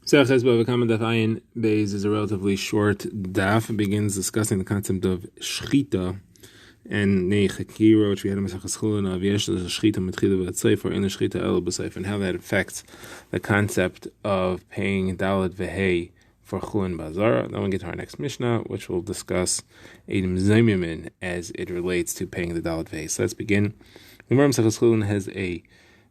Bava Kamma daf ayin beis is a relatively short daf. It begins discussing the concept of shchita and neichakira, which we had in Masechas Chulin of yesh shchita mitchila v'atzayf or in the shchita el b'sayf, and how that affects the concept of paying dalet v'hei for chulin bazar. Then we'll get to our next Mishnah, which will discuss edim zaymimin as it relates to paying the dalet v'hei. So let's begin. The Gemara Masechas Chulin has a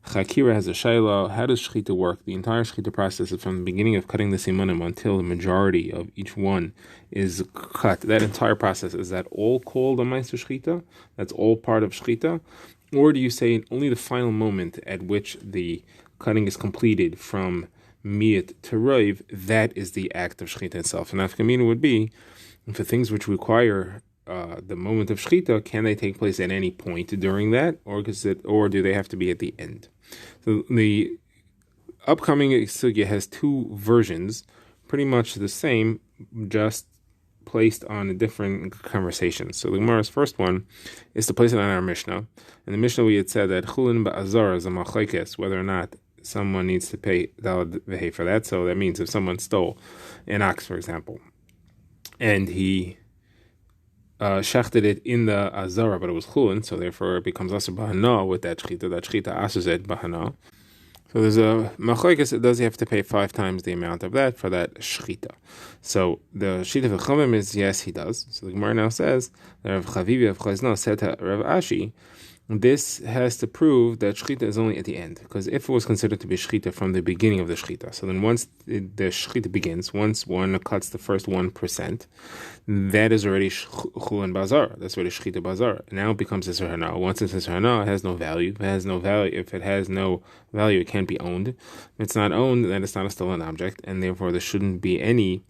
Chakira has a shayla. How does shchita work? The entire shchita process is from the beginning of cutting the simanim until the majority of each one is cut. That entire process, is that all called a ma'aser shchita? That's all part of shchita? Or do you say only the final moment at which the cutting is completed from miyat to roiv, that is the act of shchita itself? And nafkamina would be, for things which require the moment of shchita, can they take place at any point during that, or do they have to be at the end? So the upcoming sugya has two versions, pretty much the same, just placed on a different conversation. So the Gemara's first one is to place it on our Mishnah. In the Mishnah we had said that chulin ba'azar is a machlekes, whether or not someone needs to pay daled v'hei for that. So that means if someone stole an ox, for example, and he shechted it in the azara, but it was chulin, so therefore it becomes also bahana with that shchita. That shchita ashes it bahana. So there's a machlekes. Does he have to pay 5 times the amount of that for that shchita? So the shita of Chachamim is yes, he does. So the Gemara now says that Rav Chavivi of Chazno said to Rav Ashi, this has to prove that shchita is only at the end, because if it was considered to be shchita from the beginning of the shchita, so then once the shchita begins, once one cuts the first 1%, that is already chulin bazar. That's already shchita bazar. Now it becomes iser hana. Once it's iser hana, it has no value. If it has no value, it can't be owned. If it's not owned, then it's not a stolen object, and therefore there shouldn't be any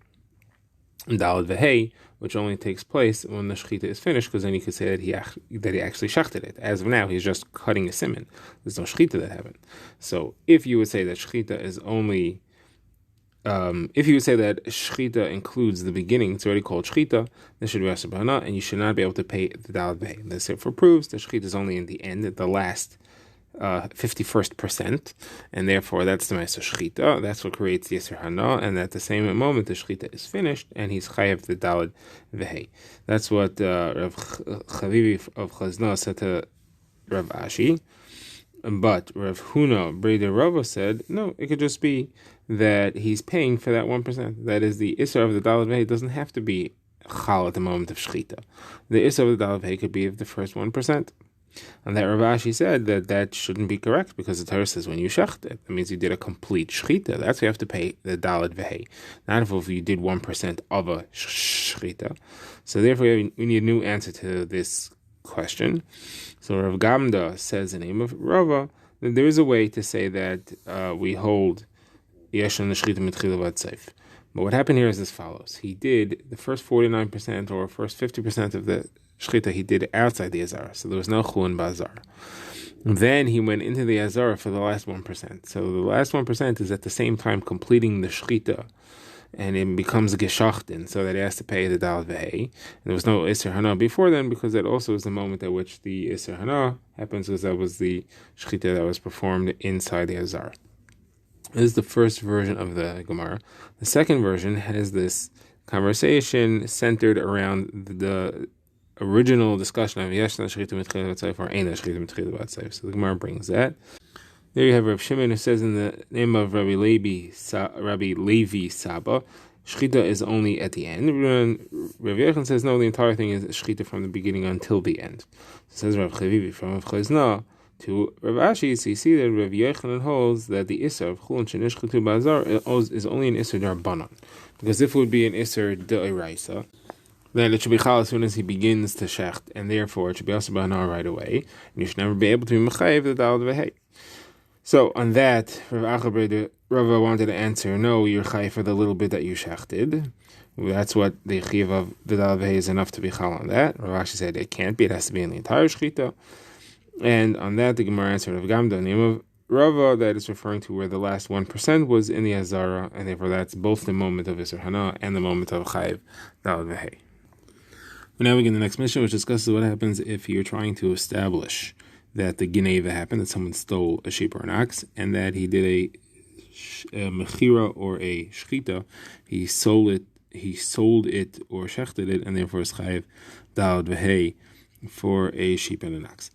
daled v'hei, which only takes place when the shchita is finished, because then you could say that he actually shechted it. As of now, he's just cutting a siman. There's no shchita that happened. So if you would say that shchita is only, if you would say that shchita includes the beginning, it's already called shchita, this should be asher b'hana, and you should not be able to pay the daled v'hei. This therefore proves that shchita is only in the end, at the last 51st%, and therefore that's the ma'aser shchita. That's what creates the yisur hana, and at the same moment the shchita is finished, and he's chayav the daled v'hei. That's what Rav Chavivi of Chazna said to Rav Ashi. But Rav Huna Breder Rava said, no, it could just be that he's paying for that 1%. That is, the isser of the daled v'hei doesn't have to be chal at the moment of shchita. The isser of the daled v'hei could be of the first 1%. And that Rav Ashi said that shouldn't be correct, because the Torah says when you shecht it, that means you did a complete shchita. That's why you have to pay the daled v'hei, not if you did 1% of a shchita. So therefore we need a new answer to this question. So Rav Gamda says the name of Rava that there is a way to say that we hold yesh on the shchita mitchila v'atzayf. But what happened here is as follows: he did the first 49% or first 50% of the shchita he did outside the azara, so there was no chulin bazar. Then he went into the azara for the last 1%. So the last 1% is at the same time completing the shchita, and it becomes a geshachtin, so that he has to pay the daled v'hei. And there was no iser hana before then, because that also is the moment at which the iser hana happens, because that was the shchita that was performed inside the azara. This is the first version of the Gemara. The second version has this conversation centered around the original discussion of yesh na shchita mitchila v'atzayf or ein na shchita mitchila v'atzayf. So the Gemara brings that. There you have Rav Shimon, who says in the name of Rabbi Levi Saba, shchita is only at the end. Rav Yechon says no, the entire thing is shchita from the beginning until the end. So says Rav Chavivi from Rav Chazna to Rav Ashi. So you see that Rav Yechon holds that the isser of chulin shenishchatu b'azar is only an isser d'Rabbanan, because if it would be an isser d'Oraisa, then it should be chal as soon as he begins to shecht, and therefore it should be also b'hana right away, and you should never be able to be mechayev the daled v'hei. So on that, Rava wanted to answer, no, you're chayev for the little bit that you shechted. That's what the chiv of the daled v'hei is enough to be chal on that. Rav Ashi said it can't be; it has to be in the entire shchita. And on that, the Gemara answered of Gamda, the name of Rava, that is referring to where the last 1% was in the azara, and therefore that's both the moment of Isser Hana and the moment of chayev daled v'hei. Now we get the next mission, which discusses what happens if you're trying to establish that the Geneva happened, that someone stole a sheep or an ox, and that he did a mechira or a shchita, he sold it or shechted it, and therefore is chayiv dalad v'hei for a sheep and an ox.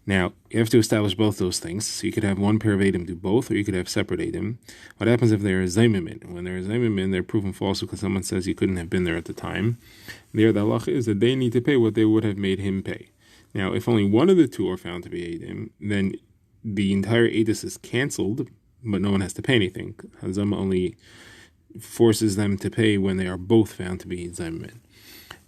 Now, you have to establish both those things. So you could have one pair of Edom do both, or you could have separate Edom. What happens if there is Zaymimin? When there is Zaymimin, they're proven false because someone says you couldn't have been there at the time. There, the halacha is that they need to pay what they would have made him pay. Now, if only one of the two are found to be Edom, then the entire Edus is canceled, but no one has to pay anything. Hazama only forces them to pay when they are both found to be Zaymimin.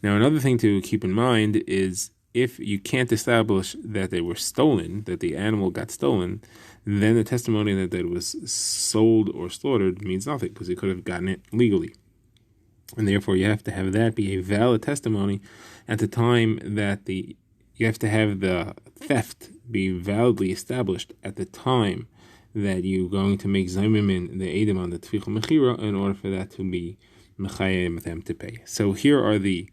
Now, another thing to keep in mind is if you can't establish that they were stolen, that the animal got stolen, then the testimony that it was sold or slaughtered means nothing because he could have gotten it legally. And therefore you have to have that be a valid testimony at the time that you have to have the theft be validly established at the time that you're going to make Zaymimin the Edom on the Tficha Mechira in order for that to be Mechayim them to pay. So here are the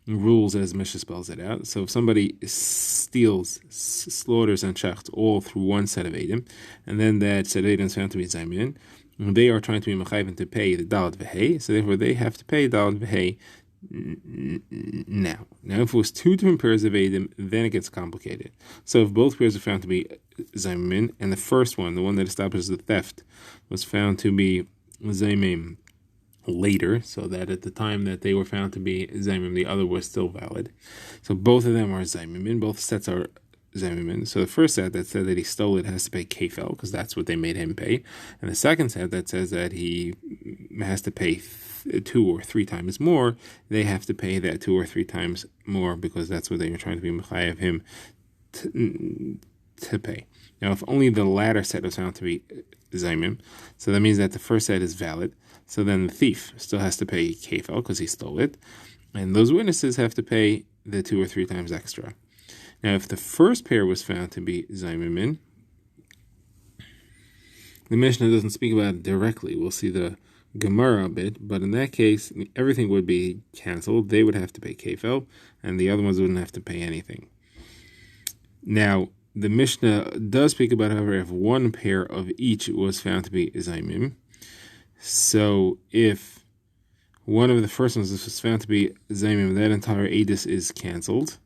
rules as Mishnah spells it out. So if somebody steals, slaughters, and shechts all through one set of Edom, and then that set of Edom is found to be Zaymin, they are trying to be Mechayim to pay the Dalad V'hei, so therefore they have to pay Dalad V'hei now. Now if it was two different pairs of Edom, then it gets complicated. So if both pairs are found to be Zaymin, and the first one, the one that establishes the theft, was found to be Zaymin later, so that at the time that they were found to be Zaymim, the other was still valid. So both of them are Zaymim, both sets are Zaymim. So the first set that said that he stole it has to pay kefel, because that's what they made him pay. And the second set that says that he has to pay 2 or 3 times more, they have to pay that 2 or 3 times more, because that's what they were trying to be mechai of him to pay. Now, if only the latter set was found to be Zaymim, so that means that the first set is valid. So then the thief still has to pay kefel because he stole it, and those witnesses have to pay the 2 or 3 times extra. Now, if the first pair was found to be Zaymimin, the Mishnah doesn't speak about it directly. We'll see the Gemara a bit, but in that case, everything would be canceled. They would have to pay kefel, and the other ones wouldn't have to pay anything. Now, the Mishnah does speak about, however, if one pair of each was found to be Zaymim. So if one of the first ones was found to be Zaymim, that entire Edis is canceled.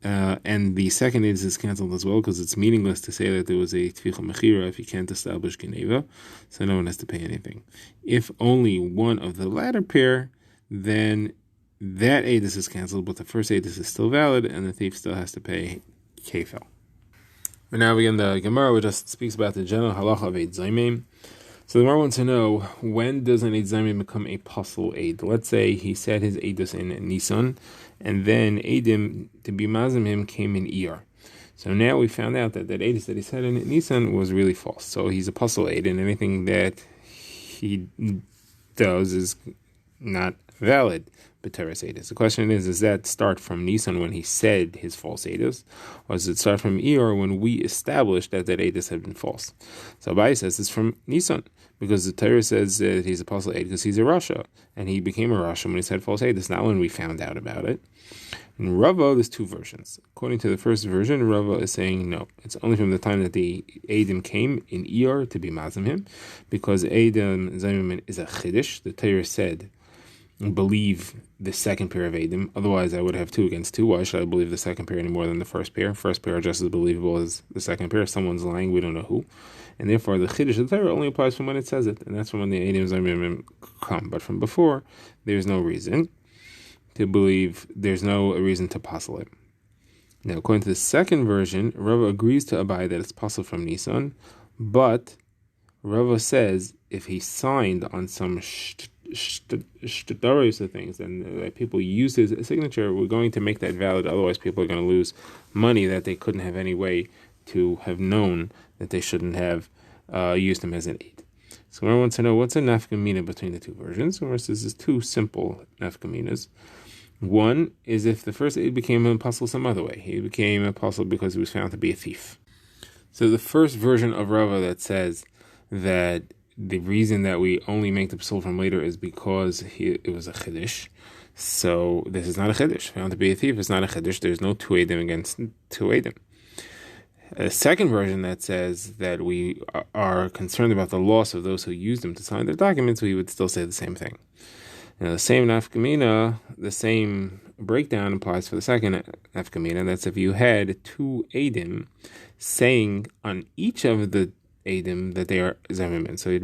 And the second Edis is canceled as well, because it's meaningless to say that there was a Tficha Mechira if you can't establish Geneva, so no one has to pay anything. If only one of the latter pair, then that Edis is canceled, but the first Edis is still valid, and the thief still has to pay kefel. But now again, the Gemara which just speaks about the general halacha of Eid Zaymim. So the Gemara wants to know, when does an Eid Zaymim become a possible Eid? Let's say he said his Eidus in Nisan, and then Eidim, to be mazim him, came in Iyar. So now we found out that Eidus that he said in Nisan was really false. So he's a possible Eid, and anything that he does is not valid. The question is, does that start from Nisan when he said his false Eidus, or does it start from Iyar when we established that Eidus had been false? So Abai says it's from Nisan, because the Torah says that he's a apostle Eid because he's a Rasha, and he became a Rasha when he said false Eidus, not when we found out about it. In Rava, there's 2 versions. According to the first version, Rava is saying no. It's only from the time that the Eidim came in Iyar to be mazim him, because Eidim Zaymim is a Chiddush. The Torah said, believe the second pair of Eidim, otherwise I would have 2 against 2. Why should I believe the second pair any more than the first pair? First pair are just as believable as the second pair. If someone's lying, we don't know who. And therefore the Chiddush of the Torah only applies from when it says it, and that's from when the Eidim Zaymim come. But from before, there's no reason to believe, there's no reason to puzzle it. Now, according to the second version, Rava agrees to Abai that it's possible from Nisan, but Rava says if he signed on some shtaros of things, and people use his signature, we're going to make that valid. Otherwise, people are going to lose money that they couldn't have any way to have known that they shouldn't have used him as an aid. So I want to know, what's a nafkamina between the 2 versions? So this is 2 simple nafkaminas. One is if the first aid became an apostle some other way. He became an apostle because he was found to be a thief. So the first version of Rava that says that the reason that we only make the psul from later is because it was a chiddush. So this is not a chiddush. Found to be a thief is not a chiddush. There's no 2 Eidim against 2 Eidim. A second version that says that we are concerned about the loss of those who use them to sign their documents, we would still say the same thing. Now, the same nafkamina, the same breakdown applies for the second nafkamina. That's if you had two Eidim saying on each of the Eidim that they are Zaymim. So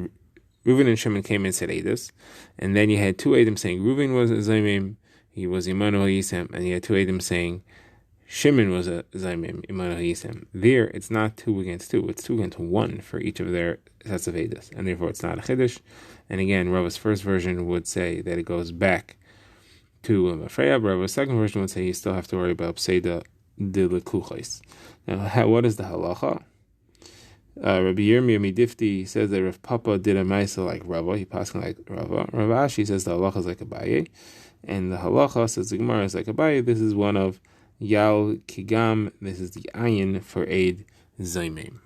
Reuven and Shimon came and said Eidus, and then you had two Eidim saying Reuven was a Zaymim, he was Imanu Yisem, and you had two Eidim saying Shimon was a Zaymim, Imanu Yisem. There, it's not 2 against 2, it's 2 against 1 for each of their sets of Eidos, and therefore it's not a Chiddush. And again, Rava's first version would say that it goes back to Mafreya. Rava's second version would say you still have to worry about Pseida de Lekuchais. Now, what is the halacha? Rabbi Yirmiyah Midifti says that Rav Papa did a Maisa like Rava, he passed like Rava. Rav Ashi says the halacha is like Abaye, and the halacha, says the Gemara, is like Abaye. This is one of Yal Kigam, this is the ayin for Eid Zaymim.